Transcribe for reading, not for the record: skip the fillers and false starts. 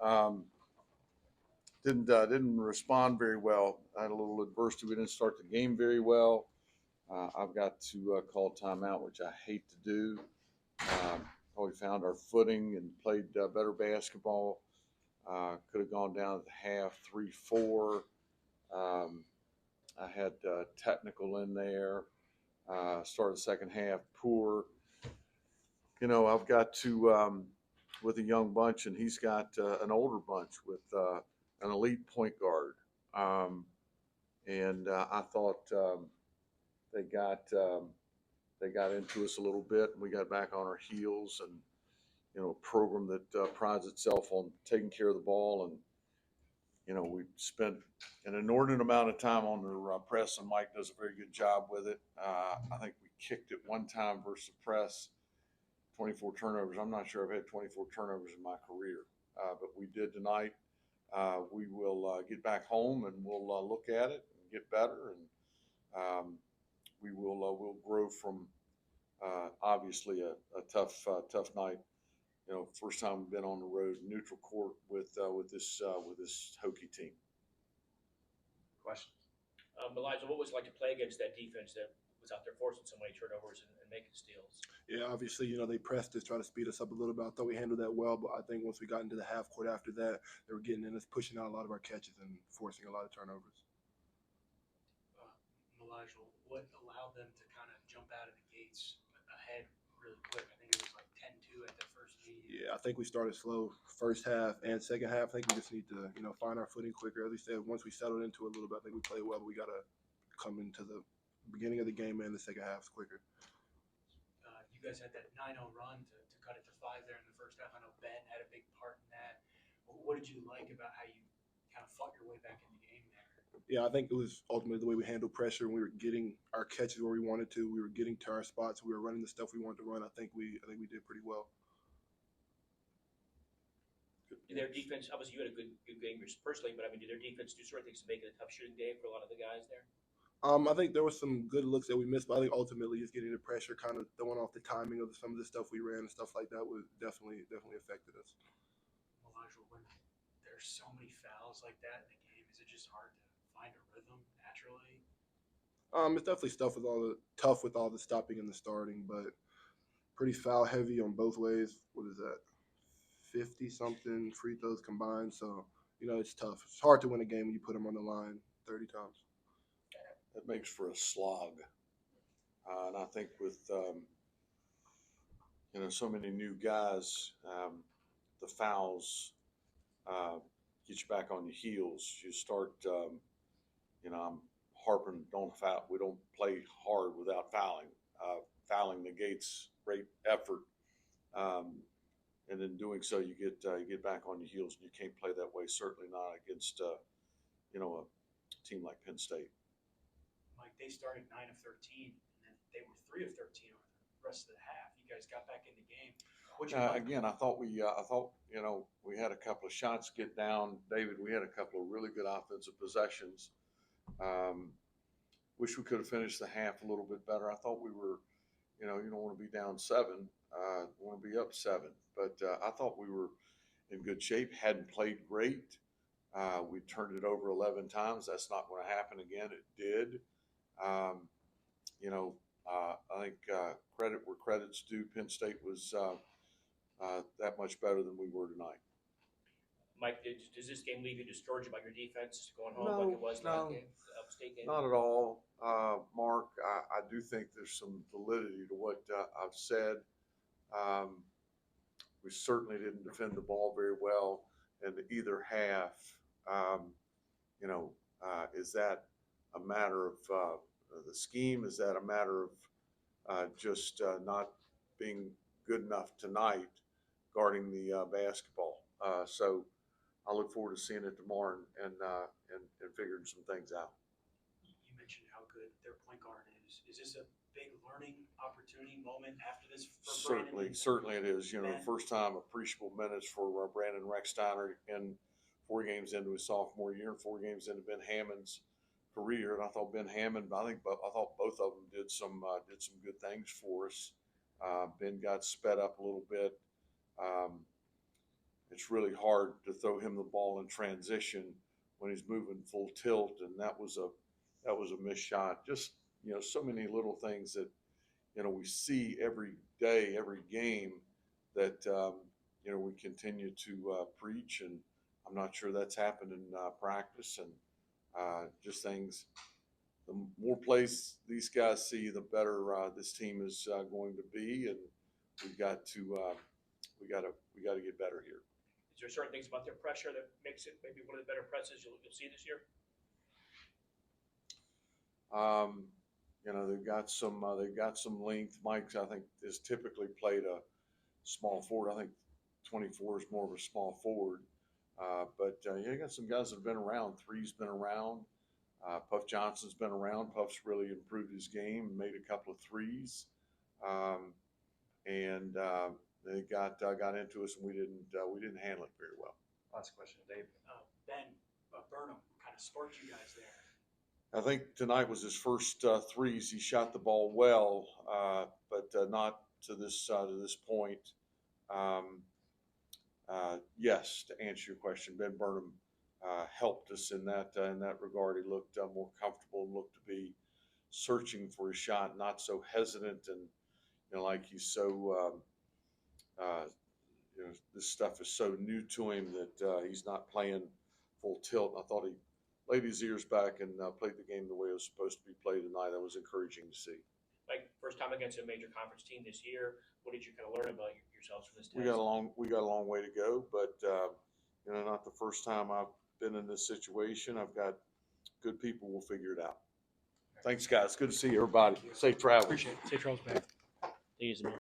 Um, didn't respond very well. I had a little adversity. We didn't start the game very well. I've got to call timeout, which I hate to do. Um, we found our footing and played better basketball. Could have gone down at the half, 3-4. Um, I had technical in there. Started the second half poor. I've got to with a young bunch, and he's got an older bunch with an elite point guard. Um, and I thought they got they got into us a little bit, and we got back on our heels. And a program that prides itself on taking care of the ball, and we spent an inordinate amount of time on their press, and Mike does a very good job with it. I think we kicked it one time versus the press, 24 turnovers. I'm not sure I've had 24 turnovers in my career, but we did tonight. We will get back home and we'll look at it and get better, and we'll grow from obviously a tough night. First time we've been on the road, neutral court with this Hokie team. Questions? Elijah, what was it like to play against that defense that was out there forcing so many turnovers and making steals? Yeah, obviously, they pressed us, try to speed us up a little bit. I thought we handled that well, but I think once we got into the half court after that, they were getting in us, pushing out a lot of our catches and forcing a lot of turnovers. Elijah, what allowed them to kind of jump out of the gates ahead really quick? I think it was like 10-2 at the first meeting. Yeah, I think we started slow first half and second half. I think we just need to, find our footing quicker. As we said, once we settled into it a little bit, I think we played well, but we got to come into the beginning of the game and the second half quicker. You guys had that 9-0 run to cut it to 5 there in the first half. I know Ben had a big part in that. What did you like about how you kind of fought your way back in the game there? Yeah, I think it was ultimately the way we handled pressure. We were getting our catches where we wanted to. We were getting to our spots. We were running the stuff we wanted to run. I think we did pretty well. Their defense, obviously, you had a good game personally, but I mean, did their defense do certain things to make it a tough shooting day for a lot of the guys there? I think there was some good looks that we missed, but I think ultimately just getting the pressure, kind of throwing off the timing of some of the stuff we ran and stuff like that, was definitely affected us. Elijah, when there's so many fouls like that in the game, is it just hard to find a rhythm naturally? It's definitely tough with all the stopping and the starting, but pretty foul heavy on both ways. What is that? 50 something free throws combined. So it's tough. It's hard to win a game when you put them on the line 30 times. That makes for a slog. And I think with so many new guys, the fouls get you back on your heels. You start, I'm harping, don't foul. We don't play hard without fouling. Fouling negates great effort, and in doing so, you get back on your heels, and you can't play that way. Certainly not against a team like Penn State. Mike, they started 9 of 13, and then they were 3 of 13 over the rest of the half. You guys got back in the game. Again, I thought we had a couple of shots get down. David, we had a couple of really good offensive possessions. Wish we could have finished the half a little bit better. I thought we were, you don't want to be down 7, you want to be up 7. But I thought we were in good shape. Hadn't played great. We turned it over 11 times. That's not going to happen again. It did. I think credit where credit's due. Penn State was that much better than we were tonight. Mike, does this game leave you discouraged about your defense going home like it was last game, the Upstate game? Not at all, Mark. I do think there's some validity to what I've said. We certainly didn't defend the ball very well in either half. Is that a matter of the scheme? Is that a matter of just not being good enough tonight guarding the basketball? So I look forward to seeing it tomorrow and figuring some things out. You mentioned how good their point guard is. Is this a big learning opportunity moment after this for Brandon? Certainly it is. First time appreciable minutes for Brandon Recksteiner in 4 games into his sophomore year and 4 games into Ben Hammond's career. And I thought I thought both of them did some good things for us. Ben got sped up a little bit. it's really hard to throw him the ball in transition when he's moving full tilt, and that was a missed shot. Just, so many little things that, we see every day, every game that, we continue to preach, and I'm not sure that's happened in practice, and just things. The more plays these guys see, the better this team is going to be, and we got to get better here. Is there certain things about their pressure that makes it maybe one of the better presses you'll see this year? They've got some length. Mike, I think, has typically played a small forward. I think 24 is more of a small forward. But you got some guys that have been around. Three's been around. Puff Johnson's been around. Puff's really improved his game, made a couple of threes, and they got into us, and we didn't handle it very well. Last question, Dave. Ben Burnham kind of sparked you guys there. I think tonight was his first threes. He shot the ball well, but not to this point. Yes, to answer your question, Ben Burnham helped us in that regard. He looked more comfortable and looked to be searching for a shot, not so hesitant, and like he's so this stuff is so new to him that he's not playing full tilt. I thought he laid his ears back and played the game the way it was supposed to be played tonight. That was encouraging to see. Like first time against a major conference team this year, what did you kind of learn about yourselves from this test? We got a long way to go, but not the first time I've been in this situation. I've got good people. We'll figure it out. Thanks, guys. Good to see everybody. Safe travels. Appreciate it. Safe travels back. Easy, man.